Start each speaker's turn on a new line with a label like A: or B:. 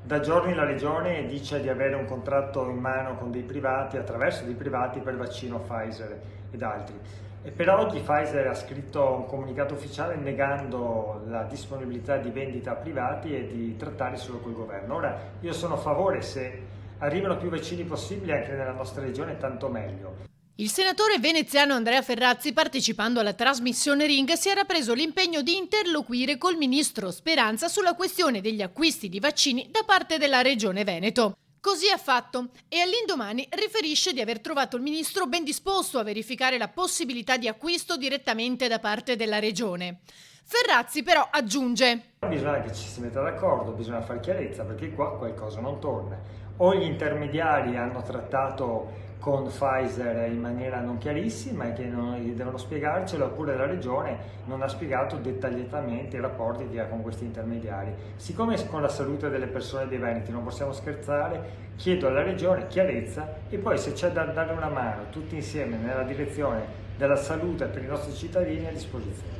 A: Da giorni la Regione dice di avere un contratto in mano con dei privati, attraverso dei privati, per il vaccino Pfizer ed altri. E per oggi Pfizer ha scritto un comunicato ufficiale negando la disponibilità di vendita a privati e di trattare solo col governo. Ora, io sono a favore, se arrivano più vaccini possibili anche nella nostra regione, tanto meglio.
B: Il senatore veneziano Andrea Ferrazzi, partecipando alla trasmissione Ring, si era preso l'impegno di interloquire col ministro Speranza sulla questione degli acquisti di vaccini da parte della Regione Veneto. Così ha fatto e all'indomani riferisce di aver trovato il ministro ben disposto a verificare la possibilità di acquisto direttamente da parte della Regione. Ferrazzi però aggiunge:
A: Bisogna che ci si metta d'accordo, bisogna fare chiarezza, perché qua qualcosa non torna. O gli intermediari hanno trattato con Pfizer in maniera non chiarissima e che non devono spiegarcelo, oppure la Regione non ha spiegato dettagliatamente i rapporti che ha con questi intermediari. Siccome con la salute delle persone dei Veneti non possiamo scherzare, chiedo alla Regione chiarezza e poi, se c'è da dare una mano tutti insieme nella direzione della salute per i nostri cittadini, a disposizione.